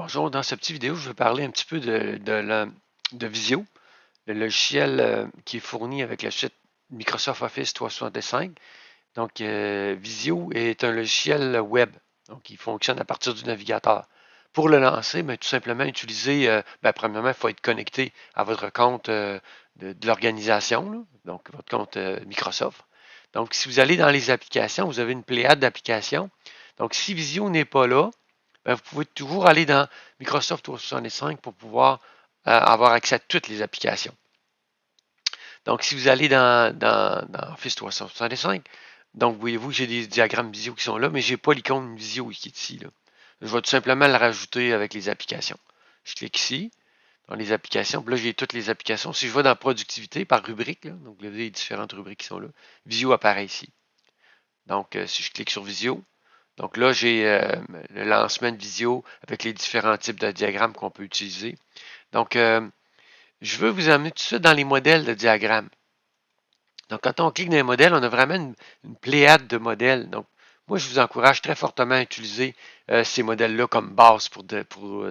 Bonjour, dans cette petite vidéo, je vais parler un petit peu de Visio, le logiciel qui est fourni avec le site Microsoft Office 365. Donc, Visio est un logiciel web, donc il fonctionne à partir du navigateur. Pour le lancer, tout simplement utiliser, premièrement, il faut être connecté à votre compte de l'organisation, donc votre compte Microsoft. Donc, si vous allez dans les applications, vous avez une pléiade d'applications. Donc, si Visio n'est pas là, vous pouvez toujours aller dans Microsoft 365 pour pouvoir avoir accès à toutes les applications. Donc, si vous allez dans Office 365, donc voyez-vous, j'ai des diagrammes visio qui sont là, mais je n'ai pas l'icône visio qui est ici. Là. Je vais tout simplement le rajouter avec les applications. Je clique ici, dans les applications. Puis là, j'ai toutes les applications. Si je vais dans productivité par rubrique, là, donc vous avez les différentes rubriques qui sont là, Visio apparaît ici. Donc, si je clique sur Visio, donc là, j'ai le lancement de Visio avec les différents types de diagrammes qu'on peut utiliser. Donc, je veux vous amener tout de suite dans les modèles de diagrammes. Donc, quand on clique dans les modèles, on a vraiment une pléiade de modèles. Donc, moi, je vous encourage très fortement à utiliser ces modèles-là comme base pour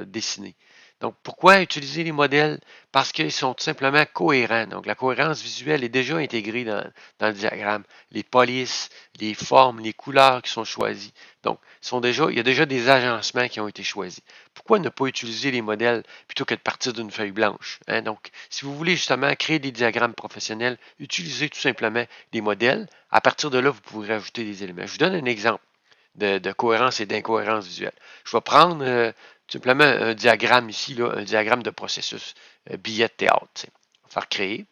dessiner. Donc, pourquoi utiliser les modèles? Parce qu'ils sont tout simplement cohérents. Donc, la cohérence visuelle est déjà intégrée dans le diagramme. Les polices, les formes, les couleurs qui sont choisies. Donc, il y a déjà des agencements qui ont été choisis. Pourquoi ne pas utiliser les modèles plutôt que de partir d'une feuille blanche? Hein? Donc, si vous voulez justement créer des diagrammes professionnels, utilisez tout simplement des modèles. À partir de là, vous pourrez ajouter des éléments. Je vous donne un exemple de cohérence et d'incohérence visuelle. Je vais prendre simplement un diagramme ici, là, un diagramme de processus, billet de théâtre. On va faire créer.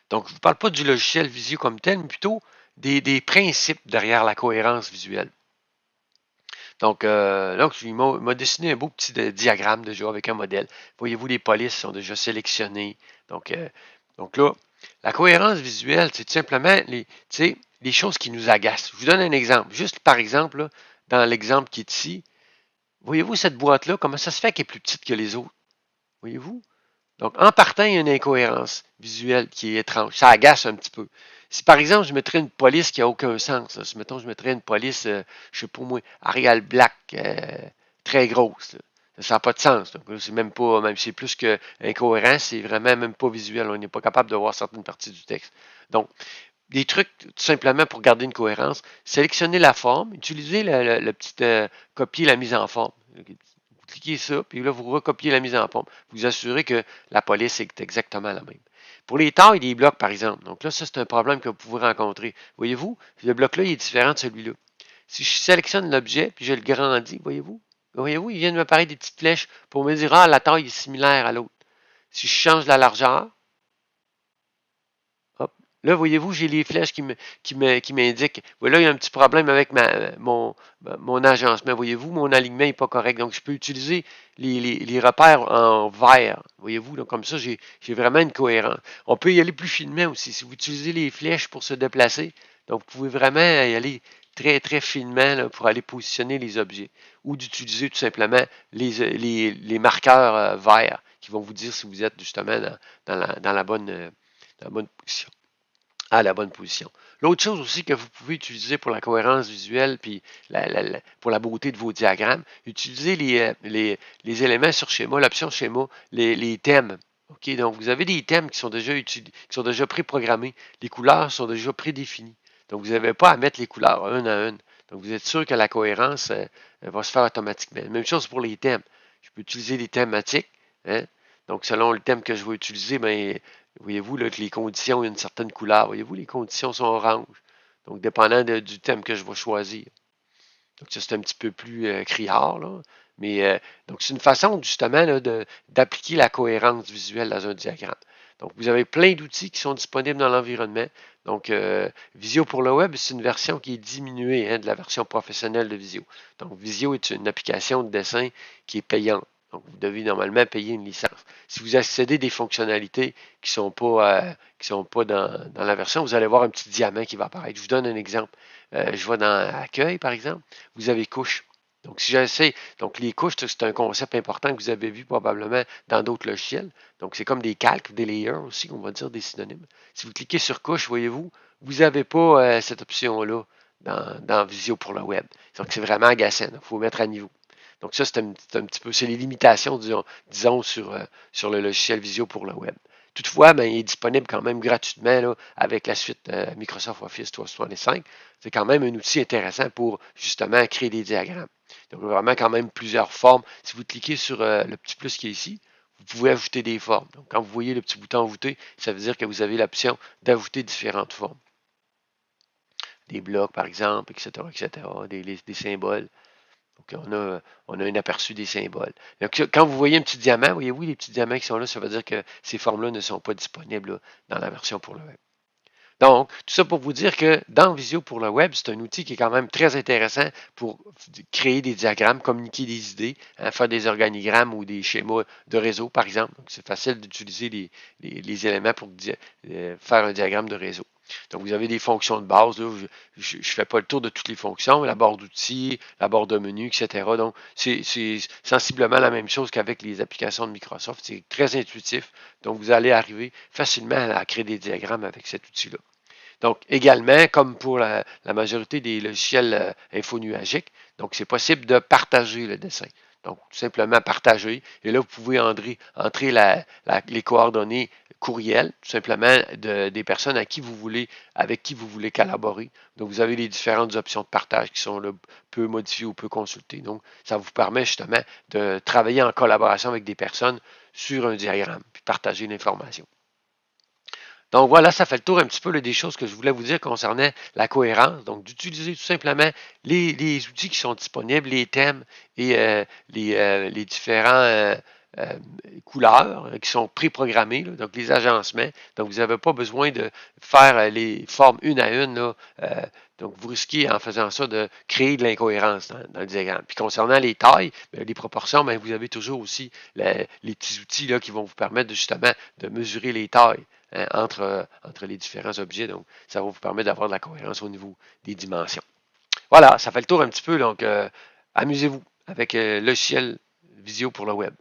Donc, je ne vous parle pas du logiciel Visio comme tel, mais plutôt des principes derrière la cohérence visuelle. Donc, il m'a dessiné un beau petit diagramme déjà avec un modèle. Voyez-vous, les polices sont déjà sélectionnées. Donc, là, la cohérence visuelle, c'est tout simplement les choses qui nous agacent. Je vous donne un exemple. Juste par exemple, là, dans l'exemple qui est ici, voyez-vous cette boîte-là, comment ça se fait qu'elle est plus petite que les autres? Voyez-vous? Donc, en partant, il y a une incohérence visuelle qui est étrange. Ça agace un petit peu. Si par exemple, je mettrais une police qui n'a aucun sens, si mettons, je mettrais une police, je ne sais pas moi, Arial Black, très grosse, là. Ça n'a pas de sens. Donc, c'est même pas, même si c'est plus que incohérent, c'est vraiment même pas visuel. On n'est pas capable de voir certaines parties du texte. Donc, des trucs tout simplement pour garder une cohérence. Sélectionnez la forme, utilisez le petit copier la mise en forme. Vous cliquez ça, puis là, vous recopiez la mise en forme. Vous vous assurez que la police est exactement la même. Pour les tailles des blocs, par exemple, donc là, ça, c'est un problème que vous pouvez rencontrer. Voyez-vous, le bloc-là, il est différent de celui-là. Si je sélectionne l'objet, puis je le grandis, voyez-vous, il vient de m'apparaître des petites flèches pour me dire, ah, la taille est similaire à l'autre. Si je change la largeur, hop. Là, voyez-vous, j'ai les flèches qui m'indiquent. Voilà, il y a un petit problème avec mon agencement. Voyez-vous, mon alignement n'est pas correct. Donc, je peux utiliser les repères en vert. Voyez-vous, donc comme ça, j'ai vraiment une cohérence. On peut y aller plus finement aussi. Si vous utilisez les flèches pour se déplacer, donc vous pouvez vraiment y aller très, très finement là, pour aller positionner les objets. Ou d'utiliser tout simplement les marqueurs verts qui vont vous dire si vous êtes justement dans la bonne position. À la bonne position. L'autre chose aussi que vous pouvez utiliser pour la cohérence visuelle puis pour la beauté de vos diagrammes, utilisez les éléments sur schéma, l'option schéma, les thèmes. OK, donc vous avez des thèmes qui sont déjà préprogrammés. Les couleurs sont déjà prédéfinies. Donc vous n'avez pas à mettre les couleurs une à une. Donc vous êtes sûr que la cohérence va se faire automatiquement. Même chose pour les thèmes. Je peux utiliser des thématiques. Hein? Donc selon le thème que je vais utiliser, voyez-vous là, que les conditions ont une certaine couleur. Voyez-vous, les conditions sont orange. Donc, dépendant du thème que je vais choisir. Donc, ça, c'est un petit peu plus criard, là. Mais, donc, c'est une façon, justement, là, d'appliquer la cohérence visuelle dans un diagramme. Donc, vous avez plein d'outils qui sont disponibles dans l'environnement. Donc, Visio pour le web, c'est une version qui est diminuée de la version professionnelle de Visio. Donc, Visio est une application de dessin qui est payante. Donc, vous devez normalement payer une licence. Si vous accédez des fonctionnalités qui sont pas dans la version, vous allez voir un petit diamant qui va apparaître. Je vous donne un exemple. Je vais dans Accueil, par exemple. Vous avez couches. Donc, si j'essaie, donc les couches, c'est un concept important que vous avez vu probablement dans d'autres logiciels. Donc, c'est comme des calques, des layers aussi, on va dire des synonymes. Si vous cliquez sur couche, voyez-vous, vous n'avez pas cette option-là dans Visio pour le web. Donc, c'est vraiment agaçant. Il faut mettre à niveau. Donc ça, c'est un petit peu, c'est les limitations, disons sur le logiciel Visio pour le web. Toutefois, ben, il est disponible quand même gratuitement là, avec la suite Microsoft Office 365. C'est quand même un outil intéressant pour justement créer des diagrammes. Donc vraiment quand même plusieurs formes. Si vous cliquez sur le petit plus qui est ici, vous pouvez ajouter des formes. Donc quand vous voyez le petit bouton ajouter, ça veut dire que vous avez l'option d'ajouter différentes formes. Des blocs par exemple, etc., etc., des symboles. Donc, on a un aperçu des symboles. Donc, quand vous voyez un petit diamant, voyez-vous les petits diamants qui sont là, ça veut dire que ces formes-là ne sont pas disponibles là, dans la version pour le web. Donc, tout ça pour vous dire que dans Visio pour le web, c'est un outil qui est quand même très intéressant pour créer des diagrammes, communiquer des idées, hein, faire des organigrammes ou des schémas de réseau, par exemple. Donc, c'est facile d'utiliser les éléments pour faire un diagramme de réseau. Donc, vous avez des fonctions de base. Là, je ne fais pas le tour de toutes les fonctions, la barre d'outils, la barre de menu, etc. Donc, c'est sensiblement la même chose qu'avec les applications de Microsoft. C'est très intuitif. Donc, vous allez arriver facilement à créer des diagrammes avec cet outil-là. Donc, également, comme pour la majorité des logiciels infonuagiques, donc c'est possible de partager le dessin. Donc, tout simplement partager. Et là, vous pouvez entrer les coordonnées courriel, tout simplement des personnes avec qui vous voulez collaborer. Donc, vous avez les différentes options de partage qui sont là, peu modifiées ou peu consultées. Donc, ça vous permet justement de travailler en collaboration avec des personnes sur un diagramme, puis partager l'information. Donc voilà, ça fait le tour un petit peu là, des choses que je voulais vous dire concernant la cohérence. Donc d'utiliser tout simplement les outils qui sont disponibles, les thèmes et les différents euh, couleurs qui sont préprogrammés, là, donc les agencements. Donc vous n'avez pas besoin de faire les formes une à une. Là, donc vous risquez en faisant ça de créer de l'incohérence dans le diagramme. Puis concernant les tailles, les proportions, bien, vous avez toujours aussi les petits outils là, qui vont vous permettre justement de mesurer les tailles entre les différents objets. Donc, ça va vous permettre d'avoir de la cohérence au niveau des dimensions. Voilà, ça fait le tour un petit peu. Donc, amusez-vous avec le logiciel Visio pour le web.